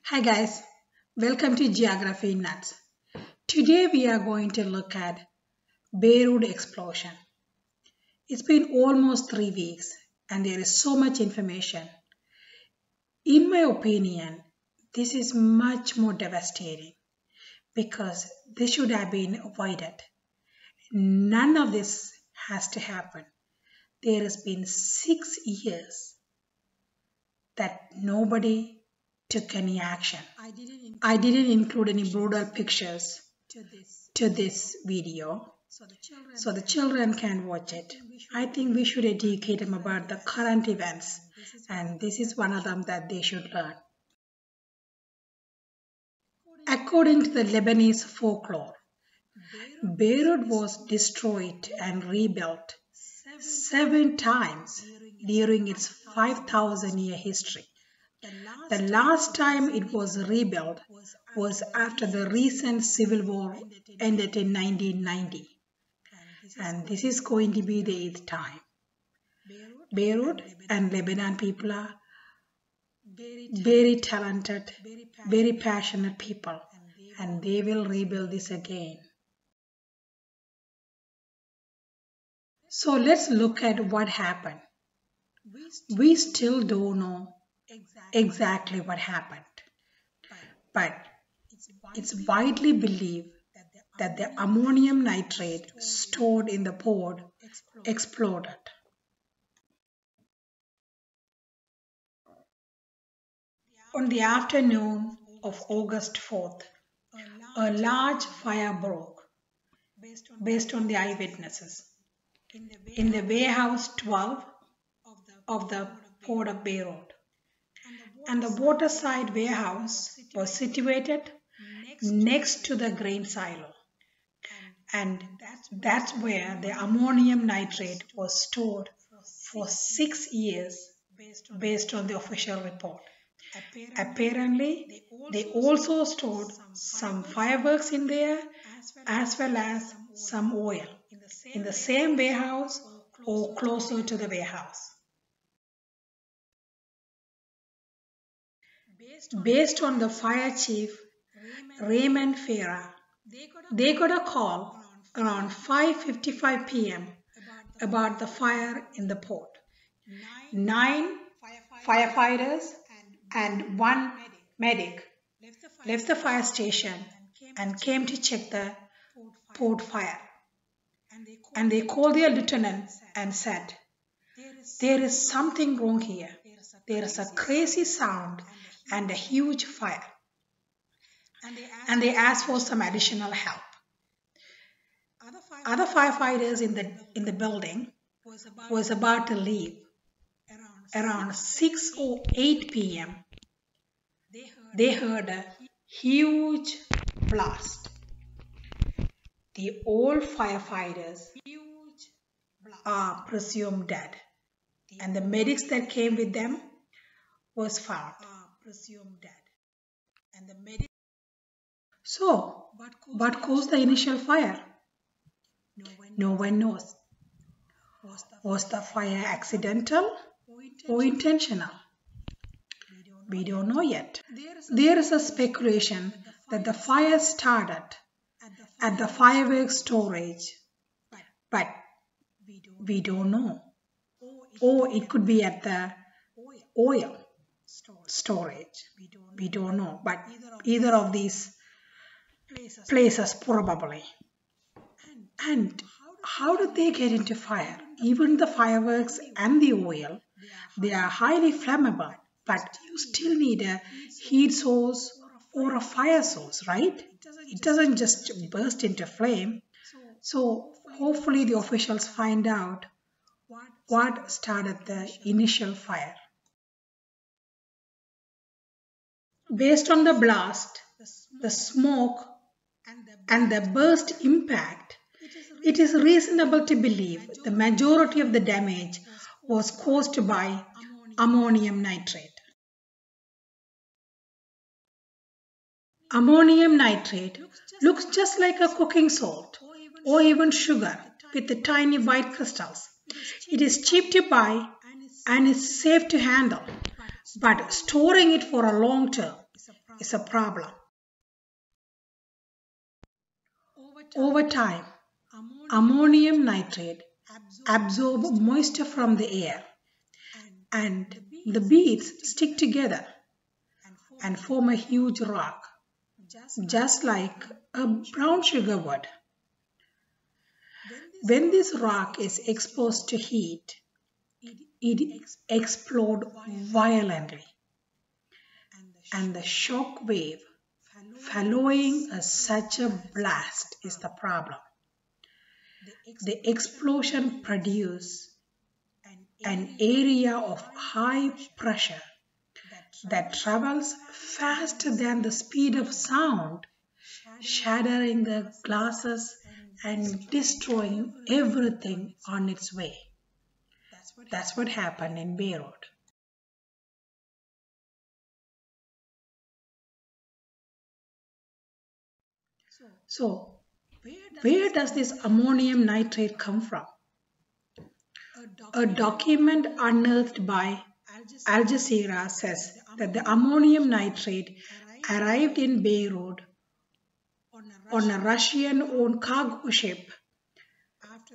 Hi guys, welcome to Geography Nuts. Today we are going to look at Beirut Explosion. It's been almost 3 weeks and there is so much information. In my opinion, this is much more devastating because this should have been avoided. None of this has to happen. There has been 6 years that nobody took any action. I didn't include any brutal pictures to this video so the children can watch it. I think we should educate them about the current events, and this is one of them that they should learn. According to the Lebanese folklore, Beirut was destroyed and rebuilt 7 times during its 5,000-year history. The last time it was rebuilt was after the recent civil war ended in 1990. And this is going to be the 8th time. Beirut and Lebanon people are very talented, very passionate people, and they will rebuild this again. So let's look at what happened. We still don't know exactly what happened, but it's widely believed that the ammonium nitrate stored in the port exploded. On the afternoon of August 4th, a large fire broke, based on the eyewitnesses, in the warehouse 12 of the Port of Beirut. And the waterside warehouse was situated next to the grain silo. And that's where the ammonium nitrate was stored for 6 years based on the official report. Apparently, they also stored some fireworks in there as well as some oil in the same warehouse or closer to the warehouse. Based on the fire chief, Raymond Farah, they got a call around 5:55 p.m. about the fire in the port. 9 firefighters and 1 medic left the fire station and came to check the port fire. And they called their lieutenant and said, "There is something wrong here. There is a crazy sound and a huge fire." And they asked for some additional help. Other firefighters in the building was about to leave. Around 6 or 8 p.m., they heard a huge blast. The all firefighters are presumed dead, and the medics that came with them was found. So, what caused the initial fire? No one knows. Was the fire accidental or intentional? We don't know yet. There is a speculation that the fire started at the fireworks storage, but we don't know. Or it could be at the oil storage. We don't know, but either of these places probably. And how did they get into fire? Even the fireworks and the oil, they are highly flammable, but you still need a heat source or a fire source, right? It doesn't just burst into flame. So hopefully the officials find out what started the initial fire. Based on the blast, the smoke, and the burst impact, it is reasonable to believe the majority of the damage was caused by ammonium nitrate. Ammonium nitrate looks just like a cooking salt or even sugar with the tiny white crystals. It is cheap to buy and is safe to handle, but storing it for a long term is a problem. Over time, ammonium nitrate absorbs moisture from the air, and the beads stick together and form a huge rock, just like a brown sugar would. When this rock is exposed to heat, it explodes violently, and the shock wave following such a blast is the problem. The explosion produces an area of high pressure that travels faster than the speed of sound, shattering the glasses and destroying everything on its way. That's what happened in Beirut. So, where does this ammonium nitrate come from? A document unearthed by Al Jazeera says that the ammonium nitrate arrived in Beirut on a Russian-owned cargo ship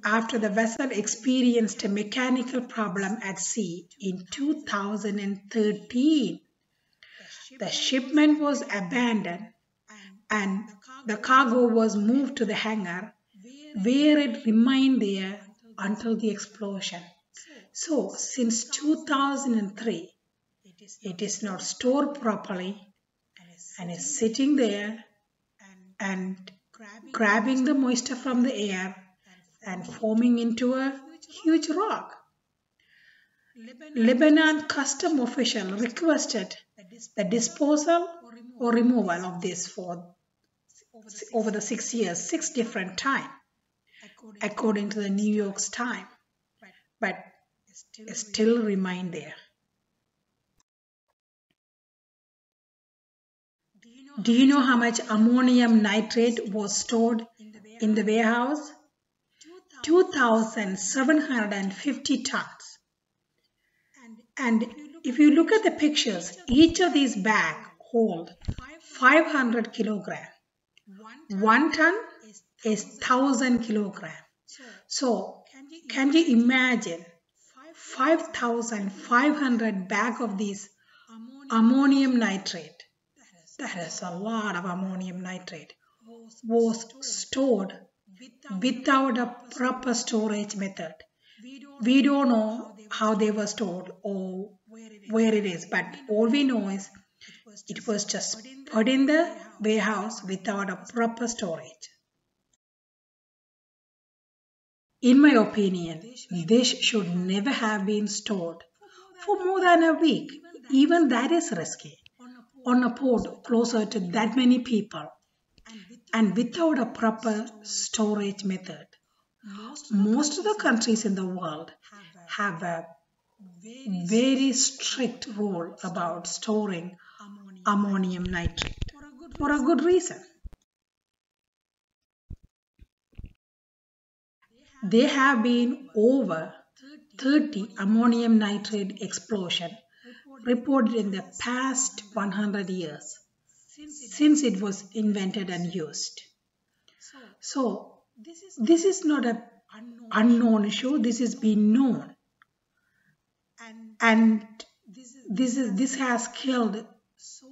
after the vessel experienced a mechanical problem at sea in 2013. The shipment was abandoned and the cargo was moved to the hangar where it remained there until the explosion. So, since 2003, it is not stored properly and is sitting there and grabbing the moisture from the air and forming into a huge rock. Lebanon custom official requested the disposal or removal of this for over the 6 years, 6 different times, according to the New York Times, but it still remain there. Do you know how much ammonium nitrate was stored in the warehouse? 2,750 tons. And if you look at the pictures, each of these bags hold 500 kilograms. 1 ton is 1,000 kilograms. So, can you imagine 5,500 bags of this ammonium nitrate? That is a lot of ammonium nitrate. Was stored without a proper storage method. We don't know how they were stored or where it is, but all we know is it was just put in the warehouse without a proper storage. In my opinion, this should never have been stored for more than a week. Even that is risky on a port closer to that many people and without a proper storage method. Most of the countries in the world have a very strict rule about storing ammonium nitrate for a good reason. There have been over 30 ammonium nitrate explosions reported in the past 100 years since it was invented and used. So, this is not an unknown issue, this is been known. And this has killed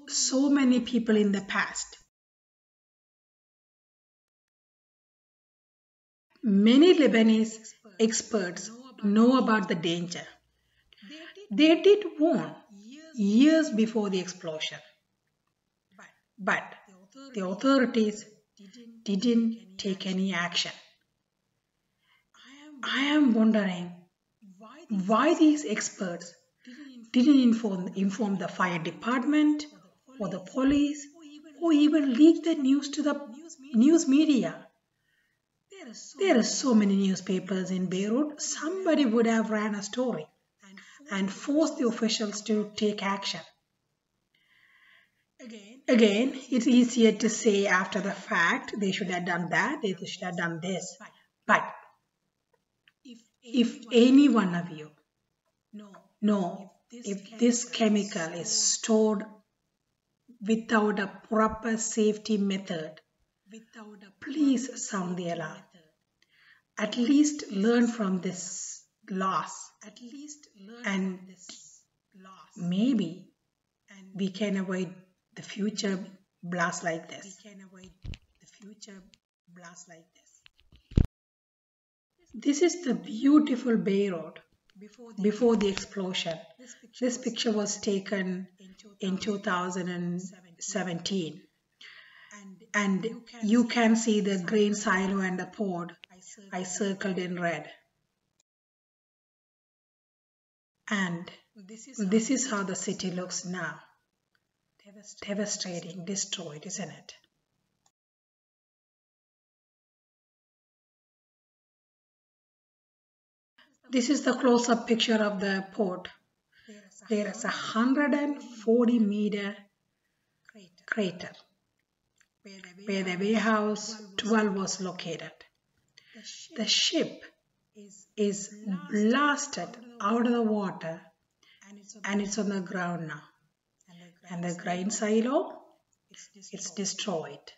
so many people in the past. Many Lebanese experts know about the danger. They did warn years before the explosion. But the authorities didn't take any action. I am wondering why these experts didn't inform the fire department or the police or even leak the news to the news media. There are so many newspapers in Beirut, somebody would have ran a story and forced the officials to take action. Again, it's easier to say after the fact, they should have done that, they should have done this. But if any one of you know if this chemical is stored without a proper safety method. Please sound the alarm. At least learn from this loss. And maybe we can avoid the future blasts like this. This is the beautiful Beirut before the explosion. This picture was taken in 2017. And you can see the grain silo and the pod I circled in red. And this is how the city looks now. Devastating, destroyed, isn't it? This is the close-up picture of the port. There is a 140-meter crater where the warehouse 12 was located. The ship is blasted out of the water and it's on the ground now. And the grain silo, it's destroyed.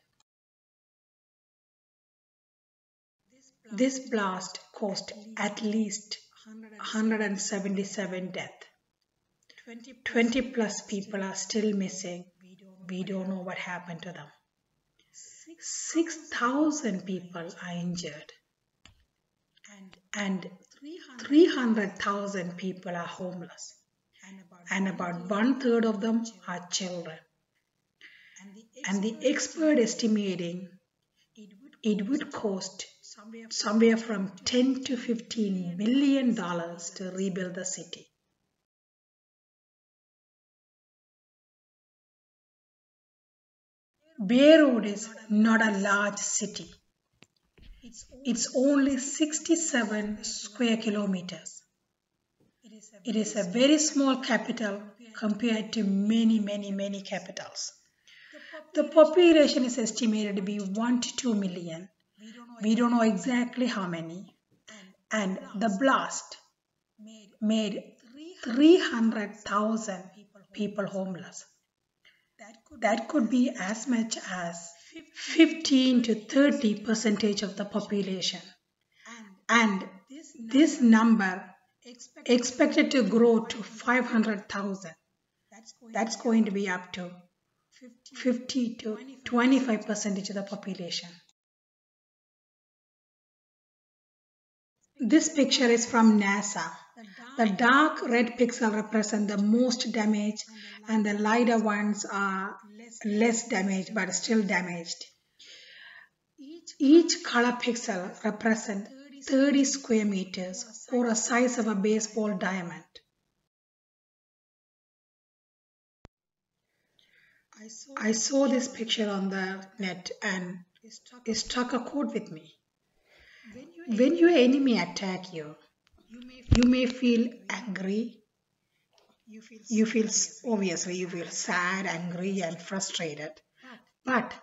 This blast caused at least 177 deaths. 20 plus people are still missing. We don't know what happened to them. 6,000 people are injured. And 300,000 people are homeless. And about 1/3 of them are children. And the expert estimating it would cost somewhere from $10 to $15 million to rebuild the city. Beirut is not a large city. It's only 67 square kilometers. It is a very small capital compared to many capitals. The population is estimated to be 1 to 2 million. We don't know exactly how many. And the blast made 300,000 people homeless. That could be as much as 15 to 30% of the population. And this number expected to grow to 500,000. That's going to be up to 50 to 25% of the population. This picture is from NASA. The dark red pixels represent the most damage and the lighter ones are less damaged but still damaged. Each color pixel represents 30 square meters or a size of a baseball diamond. I saw this picture on the net and it struck a chord with me. When your enemy attacks you, you may feel angry. You feel sad, angry and frustrated. But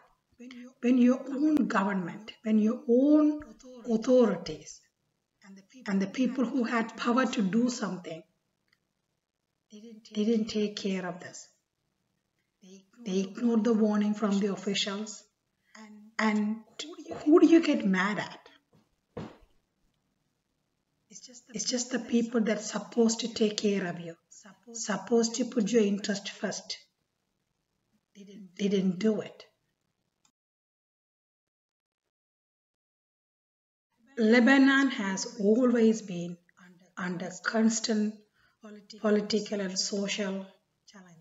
when your own government, when your own authorities and the people who had power to do something didn't take care of this. They ignored the warning from the officials. And who do you get mad at? It's just the people that's supposed to take care of you, supposed to put your interest first. They didn't do it. Lebanon has always been under constant political and social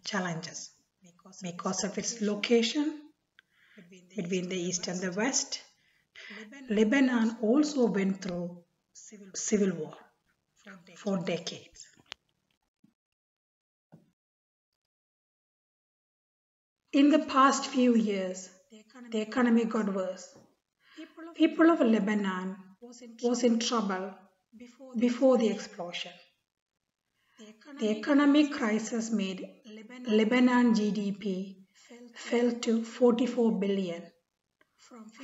challenges because of its location between the East and the West. Lebanon also went through civil war for decades. In the past few years, the economy got worse. People of Lebanon was in trouble before the explosion. The economic crisis made Lebanon GDP fell to 44 billion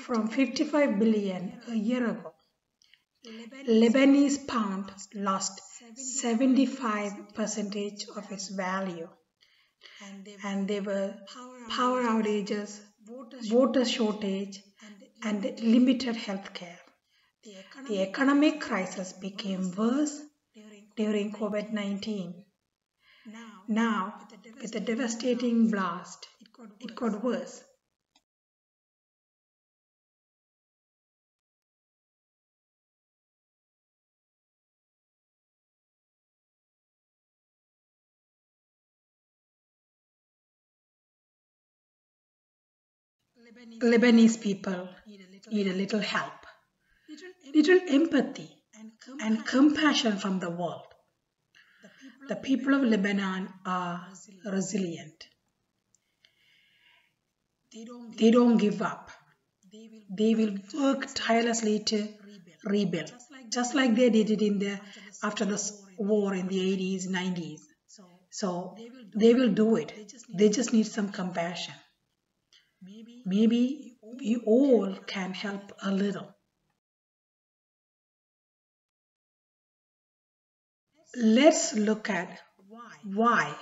from 55 billion a year ago. Lebanese pound lost 75% of its value. and there were power outages, water shortage, and limited health care. The economic crisis became worse during COVID-19. Now, with the devastating blast, it got worse. Lebanese people need a little help, little empathy and compassion from the world. The people of Lebanon are resilient. They don't give up. They will work tirelessly to rebuild, just like they did it after the war in the 80s, 90s. So they will do it. They just need some compassion. Maybe we all can help a little. Let's look at why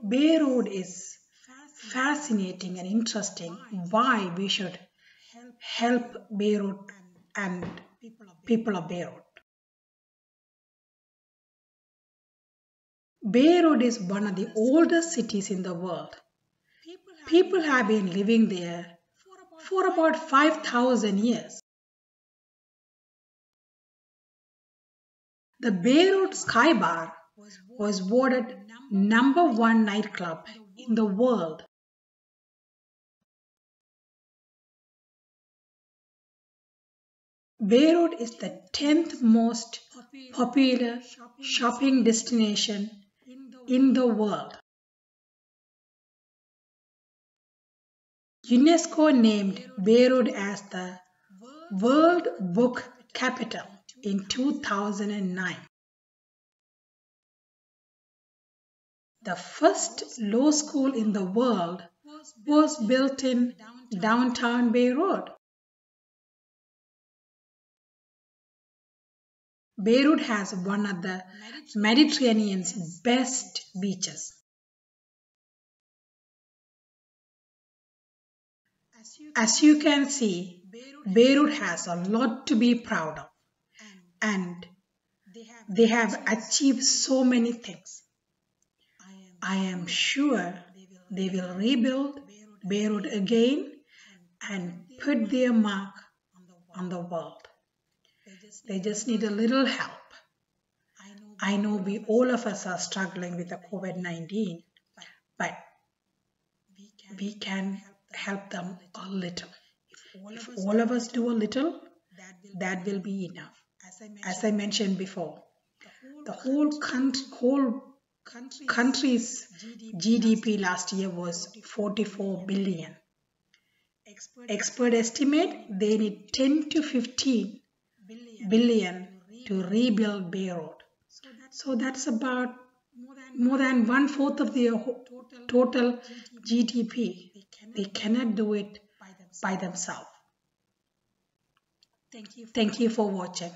Beirut is fascinating and interesting, why we should help Beirut and people of Beirut. Beirut is one of the oldest cities in the world. People have been living there for about 5,000 years. The Beirut Sky Bar was voted #1 nightclub in the world. Beirut is the 10th most popular shopping destination in the world. UNESCO named Beirut as the World Book Capital in 2009. The first law school in the world was built in downtown Beirut. Beirut has one of the Mediterranean's best beaches. As you can see, Beirut has a lot to be proud of, and they have achieved so many things. I am sure they will rebuild Beirut again and put their mark on the world. They just need a little help. I know all of us are struggling with the COVID-19, but we can help them a little. If all of us do a little, that will be enough. As I mentioned before, the whole country's GDP last year was 44 billion. Experts estimate they need 10 to 15 billion to rebuild Beirut. So that's about more than 1/4 of their total GDP. They cannot do it by themselves. Thank you for watching.